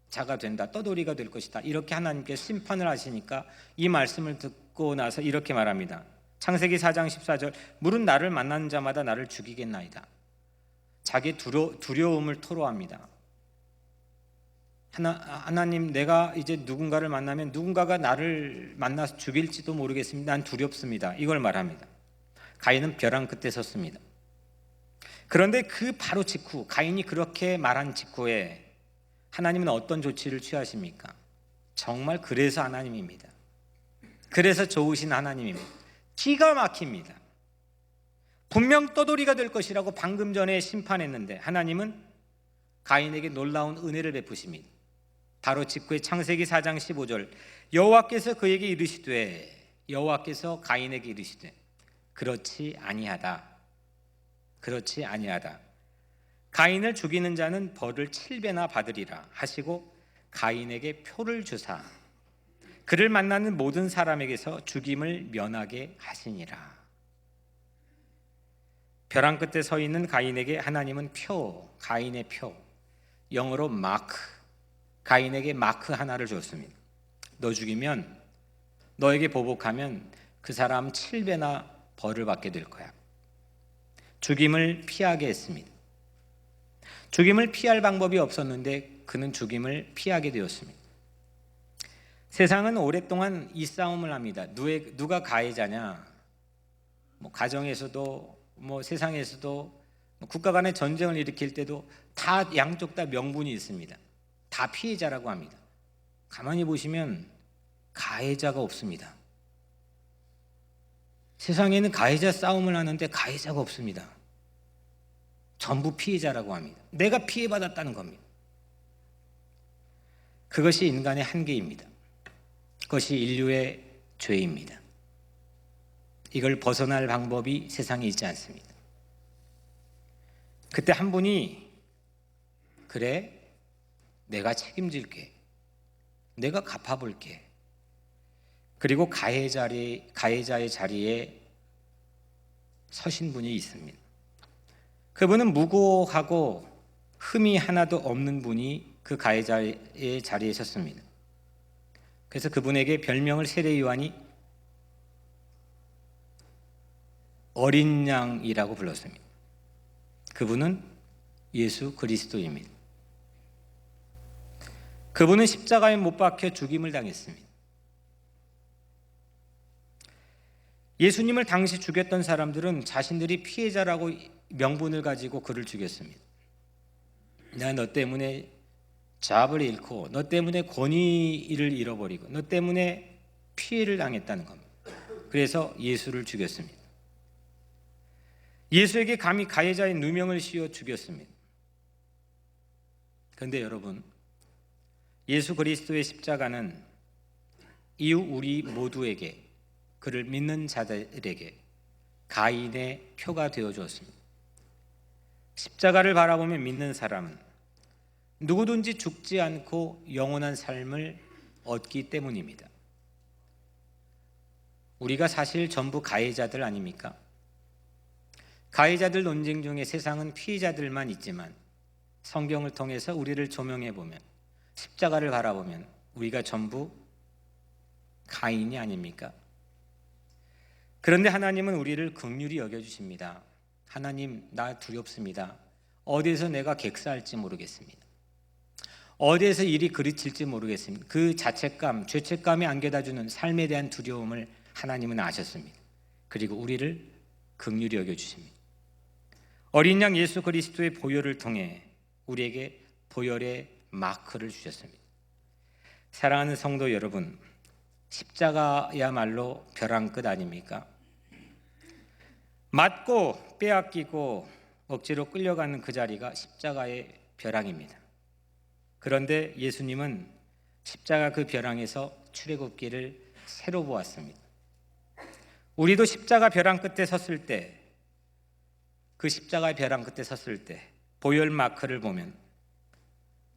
자가 된다, 떠돌이가 될 것이다, 이렇게 하나님께서 심판을 하시니까 이 말씀을 듣고 나서 이렇게 말합니다. 창세기 4장 14절, 물은 나를 만나는 자마다 나를 죽이겠나이다. 자기의 두려움을 토로합니다. 하나님, 내가 이제 누군가를 만나면 누군가가 나를 만나서 죽일지도 모르겠습니다. 난 두렵습니다. 이걸 말합니다. 가인은 벼랑 끝에 섰습니다. 그런데 그 바로 직후, 가인이 그렇게 말한 직후에 하나님은 어떤 조치를 취하십니까? 정말 그래서 하나님입니다. 그래서 좋으신 하나님입니다. 기가 막힙니다. 분명 떠돌이가 될 것이라고 방금 전에 심판했는데 하나님은 가인에게 놀라운 은혜를 베푸십니다. 바로 직후에 창세기 4장 15절, 여호와께서 그에게 이르시되, 여호와께서 가인에게 이르시되 그렇지 아니하다. 가인을 죽이는 자는 벌을 7배나 받으리라 하시고 가인에게 표를 주사 그를 만나는 모든 사람에게서 죽임을 면하게 하시니라. 벼랑 끝에 서 있는 가인에게 하나님은 가인의 표, 영어로 마크, 가인에게 마크 하나를 줬습니다. 너 죽이면, 너에게 보복하면 그 사람 7배나 벌을 받게 될 거야. 죽임을 피하게 했습니다. 죽임을 피할 방법이 없었는데 그는 죽임을 피하게 되었습니다. 세상은 오랫동안 이 싸움을 합니다. 누가 가해자냐? 가정에서도 세상에서도 국가 간의 전쟁을 일으킬 때도 다 양쪽 다 명분이 있습니다. 다 피해자라고 합니다. 가만히 보시면 가해자가 없습니다. 세상에는 가해자 싸움을 하는데 가해자가 없습니다. 전부 피해자라고 합니다. 내가 피해받았다는 겁니다. 그것이 인간의 한계입니다. 그것이 인류의 죄입니다. 이걸 벗어날 방법이 세상에 있지 않습니다. 그때 한 분이 그래, 내가 책임질게. 내가 갚아볼게. 그리고 가해자의 자리에 서신 분이 있습니다. 그분은 무고하고 흠이 하나도 없는 분이 그 가해자의 자리에 섰습니다. 그래서 그분에게 별명을 세례 요한이 어린 양이라고 불렀습니다. 그분은 예수 그리스도입니다. 그분은 십자가에 못 박혀 죽임을 당했습니다. 예수님을 당시 죽였던 사람들은 자신들이 피해자라고 명분을 가지고 그를 죽였습니다. 내가 너 때문에 잡을 잃고, 너 때문에 권위를 잃어버리고, 너 때문에 피해를 당했다는 겁니다. 그래서 예수를 죽였습니다. 예수에게 감히 가해자의 누명을 씌워 죽였습니다. 그런데 여러분, 예수 그리스도의 십자가는 이후 우리 모두에게, 그를 믿는 자들에게 가인의 표가 되어 주었습니다. 십자가를 바라보며 믿는 사람은 누구든지 죽지 않고 영원한 삶을 얻기 때문입니다. 우리가 사실 전부 가해자들 아닙니까? 가해자들 논쟁 중에 세상은 피해자들만 있지만 성경을 통해서 우리를 조명해 보면, 십자가를 바라보면 우리가 전부 가인이 아닙니까? 그런데 하나님은 우리를 긍휼히 여겨주십니다. 하나님, 나 두렵습니다. 어디에서 내가 객사할지 모르겠습니다. 어디에서 일이 그르칠지 모르겠습니다. 그 자책감, 죄책감이 안겨다주는 삶에 대한 두려움을 하나님은 아셨습니다. 그리고 우리를 긍휼히 여겨주십니다. 어린 양 예수 그리스도의 보혈을 통해 우리에게 보혈의 마크를 주셨습니다. 사랑하는 성도 여러분, 십자가야말로 벼랑 끝 아닙니까? 맞고 빼앗기고 억지로 끌려가는 그 자리가 십자가의 벼랑입니다. 그런데 예수님은 십자가 그 벼랑에서 출애굽기를 새로 보았습니다. 우리도 십자가 벼랑 끝에 섰을 때, 그 십자가의 벼랑 끝에 섰을 때 보혈 마크를 보면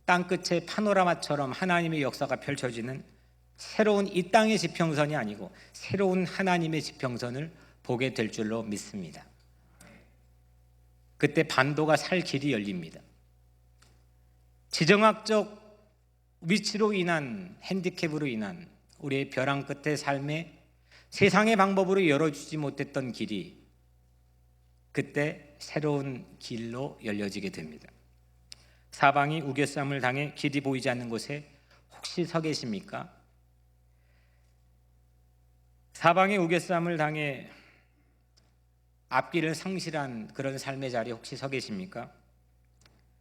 땅끝의 파노라마처럼 하나님의 역사가 펼쳐지는 새로운 이 땅의 지평선이 아니고 새로운 하나님의 지평선을 보게 될 줄로 믿습니다. 그때 반도가 살 길이 열립니다. 지정학적 위치로 인한 핸디캡으로 인한 우리의 벼랑 끝의 삶에 세상의 방법으로 열어주지 못했던 길이 그때 새로운 길로 열려지게 됩니다. 사방이 우겨쌈을 당해 길이 보이지 않는 곳에 혹시 서 계십니까? 사방이 우겨쌈을 당해 앞길을 상실한 그런 삶의 자리에 혹시 서 계십니까?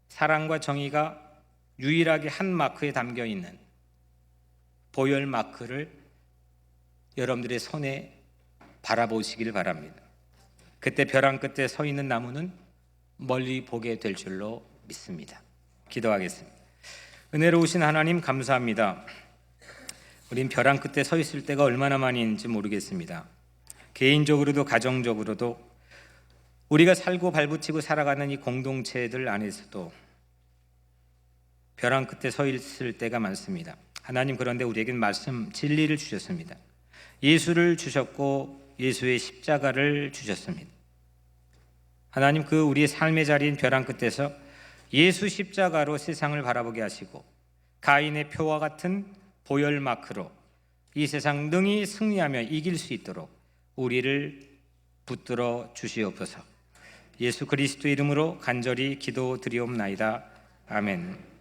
사랑과 정의가 유일하게 한 마크에 담겨 있는 보혈 마크를 여러분들의 손에 바라보시길 바랍니다. 그때 벼랑 끝에 서 있는 나무는 멀리 보게 될 줄로 믿습니다. 기도하겠습니다. 은혜로우신 하나님, 감사합니다. 우린 벼랑 끝에 서 있을 때가 얼마나 많이 있는지 모르겠습니다. 개인적으로도 가정적으로도 우리가 살고 발붙이고 살아가는 이 공동체들 안에서도 벼랑 끝에 서 있을 때가 많습니다. 하나님, 그런데 우리에겐 말씀, 진리를 주셨습니다. 예수를 주셨고 예수의 십자가를 주셨습니다. 하나님, 그 우리의 삶의 자리인 벼랑 끝에서 예수 십자가로 세상을 바라보게 하시고 가인의 표와 같은 보혈 마크로 이 세상 능히 승리하며 이길 수 있도록 우리를 붙들어 주시옵소서. 예수 그리스도 이름으로 간절히 기도드리옵나이다. 아멘.